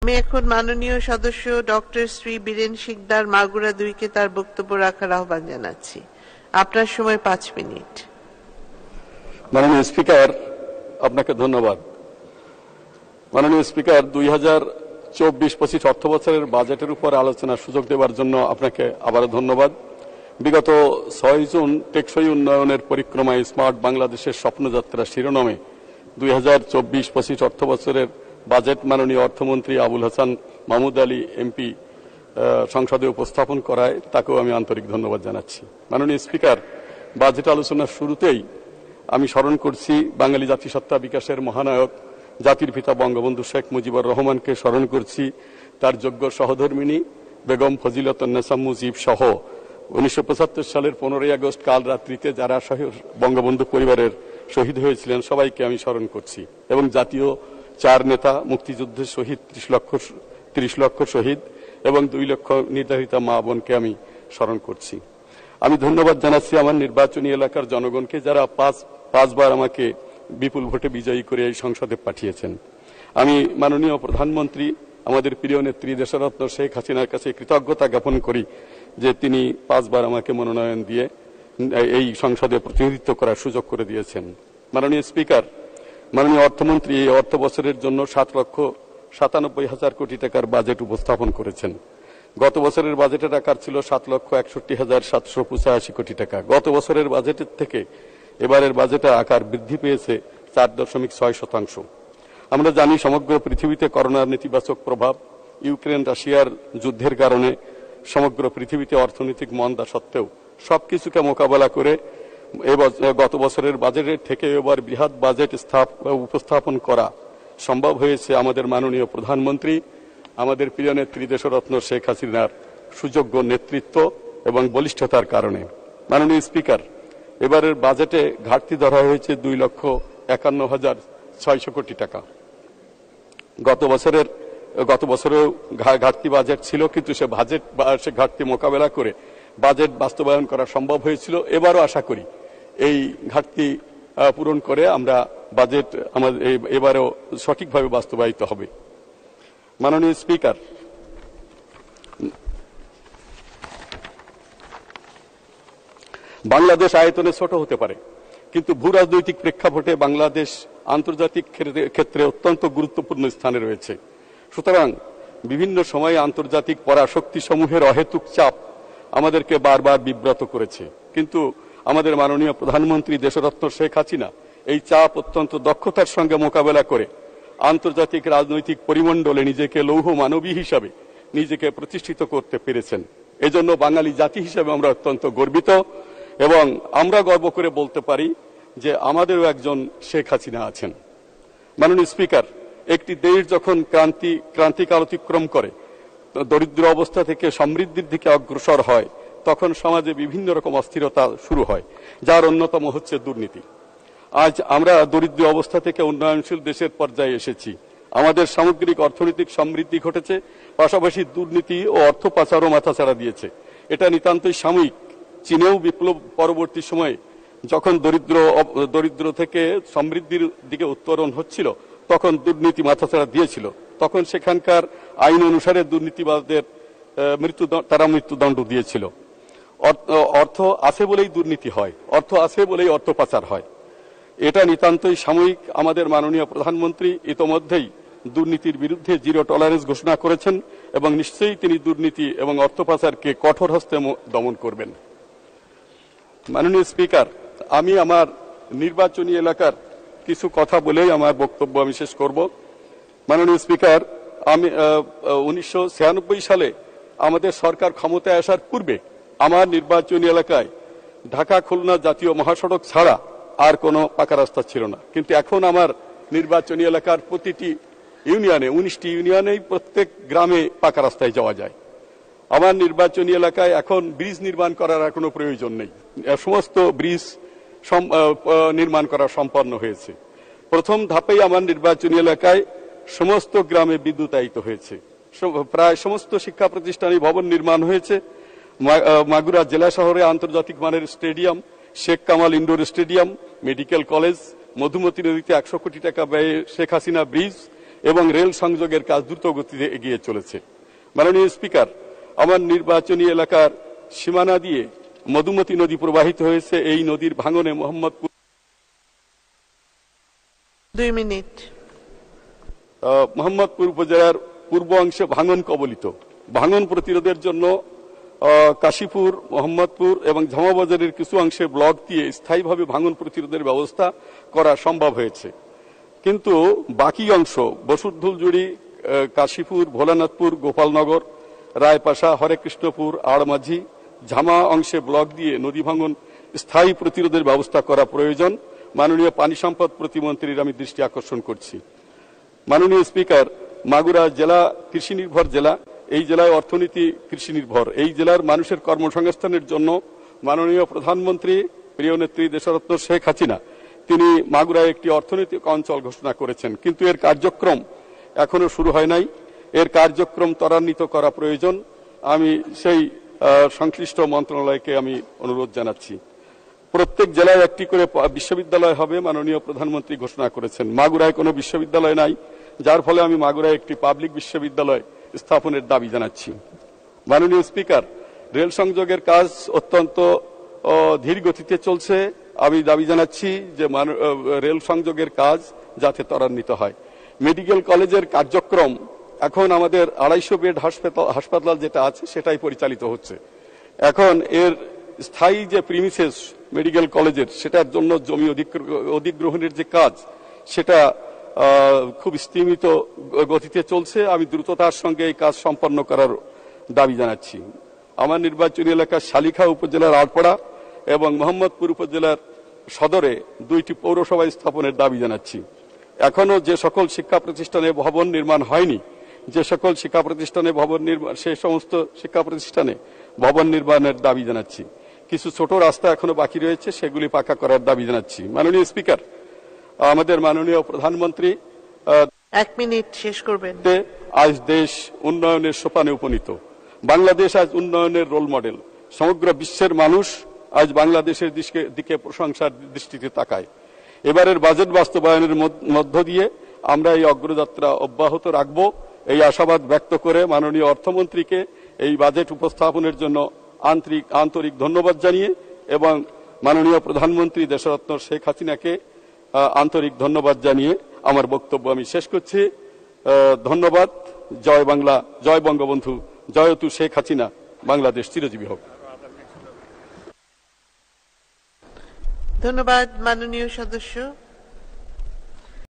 আমি এখন মাননীয় সদস্য ডক্টর শ্রী বীরেন শিকদার মাগুরা 2 কে তার বক্তব্য রাখার আহ্বান জানাচ্ছি। আপনার সময় 5 মিনিট। মাননীয় স্পিকার, আপনাকে ধন্যবাদ। মাননীয় স্পিকার, 2024-25 অর্থ বছরের বাজেটের উপর আলোচনার সুযোগ দেওয়ার জন্য আপনাকে আবারও ধন্যবাদ। বিগত 6 জুন টেকসই উন্নয়নের পরিক্রমায় স্মার্ট বাংলাদেশের স্বপ্নযাত্রা শিরোনামে 2024-25 অর্থ বছরের বাজেট মাননীয় অর্থমন্ত্রী আবুল হাসান মাহমুদ আলী এমপি সংসদে উপস্থাপন করায় তাকেও আমি আন্তরিক ধন্যবাদ জানাচ্ছি। মাননীয় স্পিকার, বাজেট আলোচনার শুরুতেই আমি স্মরণ করছি বাঙালি জাতিসত্তা বিকাশের মহানায়ক জাতির পিতা বঙ্গবন্ধু শেখ মুজিবুর রহমানকে স্মরণ করছি, তার যোগ্য সহধর্মিণী বেগম ফজিলাতুন্নেসা মুজিব সহ 1975 সালের 15ই আগস্ট কাল রাত্রিতে যারা বঙ্গবন্ধু পরিবারের শহীদ হয়েছিলেন সবাইকে আমি স্মরণ করছি এবং জাতীয় 4 নেতা, মুক্তিযুদ্ধের শহীদ 30 লক্ষ শহীদ এবং 2 লক্ষ নির্যাতিতা মা বোনকে আমি স্মরণ করছি। আমি ধন্যবাদ জানাচ্ছি আমার নির্বাচনী এলাকার জনগণকে যারা পাঁচবার আমাকে বিপুল ভোটে বিজয়ী করে এই সংসদে পাঠিয়েছেন। আমি মাননীয় প্রধানমন্ত্রী আমাদের প্রিয় নেত্রী দেশরত্ন শেখ হাসিনার কাছে কৃতজ্ঞতা জ্ঞাপন করি যে তিনি 5বার আমাকে মনোনয়ন দিয়ে এই সংসদে প্রতিনিধিত্ব করার সুযোগ করে দিয়েছেন। মাননীয় স্পিকার, মাননীয় অর্থমন্ত্রী এই অর্থ বছরের জন্য 7,97,000 কোটি টাকার বাজেট উপস্থাপন করেছেন। গত বছরের বাজেটের আকার ছিল 7,61,785 কোটি টাকা। গত বছরের বাজেটের থেকে এবারের বাজেটের আকার বৃদ্ধি পেয়েছে 4.6%। আমরা জানি সমগ্র পৃথিবীতে করোনার নেতিবাচক প্রভাব, ইউক্রেন রাশিয়ার যুদ্ধের কারণে সমগ্র পৃথিবীতে অর্থনৈতিক মন্দা সত্ত্বেও সবকিছুকে মোকাবেলা করে গত বছরের বাজেটের থেকে এবার বৃহৎ বাজেট উপস্থাপন করা সম্ভব হয়েছে আমাদের মাননীয় প্রধানমন্ত্রী আমাদের প্রিয় নেত্রী দেশরত্ন শেখ হাসিনার সুযোগ্য নেতৃত্ব এবং বলিষ্ঠতার কারণে। মাননীয় স্পিকার, এবারের বাজেটে ঘাটতি ধরা হয়েছে 2,51,600 কোটি টাকা। গত বছরেও ঘাটতি বাজেট ছিল, কিন্তু সে ঘাটতি মোকাবেলা করে বাজেট বাস্তবায়ন করা সম্ভব হয়েছিল। এবারও আশা করি এই ঘাটতি পূরণ করে আমরা বাজেট আমাদের এবারেও সঠিকভাবে বাস্তবায়িত হবে। মাননীয় স্পিকার, বাংলাদেশ আয়তনে ছোট হতে পারে, কিন্তু ভূ রাজনৈতিক প্রেক্ষাপটে বাংলাদেশ আন্তর্জাতিক ক্ষেত্রে অত্যন্ত গুরুত্বপূর্ণ স্থানে রয়েছে। সুতরাং বিভিন্ন সময়ে আন্তর্জাতিক পরাশক্তি সমূহের অহেতুক চাপ আমাদেরকে বারবার বিব্রত করেছে, কিন্তু আমাদের মাননীয় প্রধানমন্ত্রী দেশরত্ন শেখ হাসিনা এই চাপ অত্যন্ত দক্ষতার সঙ্গে মোকাবেলা করে আন্তর্জাতিক রাজনৈতিক পরিমণ্ডলে নিজেকে লৌহ মানবী হিসাবে নিজেকে প্রতিষ্ঠিত করতে পেরেছেন। এজন্য বাঙালি জাতি হিসাবে আমরা অত্যন্ত গর্বিত এবং আমরা গর্ব করে বলতে পারি যে আমাদেরও একজন শেখ হাসিনা আছেন। মাননীয় স্পিকার, একটি দেশ যখন ক্রান্তিকাল অতিক্রম করে দরিদ্র অবস্থা থেকে সমৃদ্ধির দিকে অগ্রসর হয় তখন সমাজে বিভিন্ন রকম অস্থিরতা শুরু হয়, যার অন্যতম হচ্ছে দুর্নীতি। আজ আমরা দরিদ্র অবস্থা থেকে উন্নয়নশীল দেশের পর্যায়ে এসেছি, আমাদের সামগ্রিক অর্থনৈতিক সমৃদ্ধি ঘটেছে, পাশাপাশি দুর্নীতি ও অর্থ পাচারও মাথাচাড়া দিয়েছে। এটা নিতান্তই সাময়িক। চীনেও বিপ্লব পরবর্তী সময়ে যখন দরিদ্র থেকে সমৃদ্ধির দিকে উত্তরণ হচ্ছিল তখন দুর্নীতি মাথাচাড়া দিয়েছিল, তখন সেখানকার আইন অনুসারে দুর্নীতিবাদদের তারা মৃত্যুদণ্ড দিয়েছিল। অর্থ আছে বলেই দুর্নীতি হয়, অর্থ আছে বলেই অর্থ পাচার হয়। এটা নিতান্তই সাময়িক। আমাদের মাননীয় প্রধানমন্ত্রী ইতোমধ্যেই দুর্নীতির বিরুদ্ধে 0 টলারেন্স ঘোষণা করেছেন এবং নিশ্চয়ই তিনি দুর্নীতি এবং অর্থ পাচারকে কঠোর হস্তে দমন করবেন। মাননীয় স্পিকার, আমি আমার নির্বাচনী এলাকার কিছু কথা বলেই আমার বক্তব্য আমি শেষ করব। মাননীয় স্পিকার, আমি 1996 সালে আমাদের সরকার ক্ষমতায় আসার পূর্বে আমার নির্বাচনী এলাকায় ঢাকা খুলনা জাতীয় মহাসড়ক ছাড়া আর কোনো পাকা রাস্তা ছিল না, কিন্তু এখন আমার নির্বাচনী এলাকার প্রতিটি ইউনিয়নে 19টি ইউনিয়নেই প্রত্যেক গ্রামে পাকা রাস্তায় যাওয়া যায়। আমার নির্বাচনী এলাকায় এখন ব্রিজ নির্মাণ করার আর কোনো প্রয়োজন নেই, সমস্ত ব্রিজ নির্মাণ করা সম্পন্ন হয়েছে। প্রথম ধাপেই আমার নির্বাচনী এলাকায় সমস্ত গ্রামে বিদ্যুতায়িত হয়েছে, প্রায় সমস্ত শিক্ষা প্রতিষ্ঠানে ভবন নির্মাণ হয়েছে। মাগুরা জেলা শহরে আন্তর্জাতিক মানের stadium, Sheikh Kamal indoor stadium, medical college, Madhumati নদীতে 100 কোটি টাকা ব্যয়ে শেখ হাসিনা ব্রিজ এবং রেল সংযোগের কাজ দ্রুত গতিতে এগিয়ে চলেছে। মাননীয় স্পিকার, আমার নির্বাচনী এলাকার সীমানা দিয়ে মধুমতি নদী প্রবাহিত হয়েছে। এই নদীর ভাঙনে মোহাম্মদপুর 2 মিনিট। মোহাম্মদপুর উপজেলার পূর্ব অংশে ভাঙন কবলিত। ভাঙন প্রতিরোধের জন্য কাশীপুর, মোহাম্মদপুর এবং ঝামাবাজারের কিছু অংশে ব্লক দিয়ে স্থায়ীভাবে ভাঙন প্রতিরোধের ব্যবস্থা করা সম্ভব হয়েছে, কিন্তু বাকি অংশ বসুরধুলজুড়ি, কাশীপুর, ভোলানাথপুর, গোপালনগর, রায়পাশা, হরেকৃষ্ণপুর, আড়মাঝি, ঝামা অংশে ব্লক দিয়ে নদী ভাঙন স্থায়ী প্রতিরোধের ব্যবস্থা করা প্রয়োজন। মাননীয় পানি সম্পদ প্রতিমন্ত্রীর আমি দৃষ্টি আকর্ষণ করছি। মাননীয় স্পিকার, মাগুরা জেলা কৃষি নির্ভর জেলা। এই জেলায় অর্থনীতি কৃষি নির্ভর। এই জেলার মানুষের কর্মসংস্থানের জন্য মাননীয় প্রধানমন্ত্রী, প্রিয় নেত্রী দেশরত্ন শেখ হাসিনা, তিনি মাগুরায় একটি অর্থনৈতিক অঞ্চল ঘোষণা করেছেন, কিন্তু এর কার্যক্রম এখনো শুরু হয় নাই। এর কার্যক্রম ত্বরান্বিত করা প্রয়োজন। আমি সেই সংশ্লিষ্ট মন্ত্রণালয়কে আমি অনুরোধ জানাচ্ছি। প্রত্যেক জেলায় একটি করে বিশ্ববিদ্যালয় হবে, মাননীয় প্রধানমন্ত্রী ঘোষণা করেছেন। মাগুরায় কোনো বিশ্ববিদ্যালয় নাই, যার ফলে আমি মাগুরায় একটি পাবলিক বিশ্ববিদ্যালয় স্থাপনের দাবি জানাচ্ছি। মাননীয় স্পিকার, রেল সংযোগের কাজ অত্যন্ত ধীর গতিতে চলছে। আমি দাবি জানাচ্ছি যে রেল সংযোগের কাজ যাতে ত্বরান্বিত হয়। মেডিকেল কলেজের কার্যক্রম এখন আমাদের 250 বেড হাসপাতাল যেটা আছে সেটাই পরিচালিত হচ্ছে। এখন এর স্থায়ী যে প্রিমিসেস মেডিকেল কলেজের, সেটার জন্য জমি অধিগ্রহণের যে কাজ, সেটা খুব স্তীমিত গতিতে চলছে। আমি দ্রুততার সঙ্গে এই কাজ সম্পন্ন করার দাবি জানাচ্ছি। আমার নির্বাচনী এলাকা শালিখা উপজেলার আড়পাড়া এবং মোহাম্মদপুর উপজেলার সদরে 2টি পৌরসভা স্থাপনের দাবি জানাচ্ছি। এখনো যে সকল শিক্ষা প্রতিষ্ঠানে ভবন নির্মাণ হয়নি, যে সকল শিক্ষা প্রতিষ্ঠানে ভবন নির্মাণ, সেই সমস্ত শিক্ষা প্রতিষ্ঠানে ভবন নির্মাণের দাবি জানাচ্ছি। কিছু ছোট রাস্তা এখনো বাকি রয়েছে, সেগুলি পাকা করার দাবি জানাচ্ছি। মাননীয় স্পিকার, আমাদের মাননীয় প্রধানমন্ত্রী 1 মিনিট শেষ করবেন। আজ দেশ উন্নয়নের সোপানে উপনীত। বাংলাদেশ আজ উন্নয়নের রোল মডেল। সমগ্র বিশ্বের মানুষ আজ বাংলাদেশের দিকে প্রশংসার দৃষ্টিতে তাকায়। এবারের বাজেট বাস্তবায়নের মধ্য দিয়ে আমরা এই অগ্রযাত্রা অব্যাহত রাখব, এই আশাবাদ ব্যক্ত করে মাননীয় অর্থমন্ত্রীকে এই বাজেট উপস্থাপনের জন্য আন্তরিক ধন্যবাদ জানিয়ে এবং মাননীয় প্রধানমন্ত্রী দেশরত্ন শেখ হাসিনাকে আন্তরিক ধন্যবাদ জানিয়ে আমার বক্তব্য আমি শেষ করছি। ধন্যবাদ। জয় বাংলা, জয় বঙ্গবন্ধু, জয়তু শেখ হাসিনা। বাংলাদেশ চিরজীবী হোক। ধন্যবাদ মাননীয় সদস্য।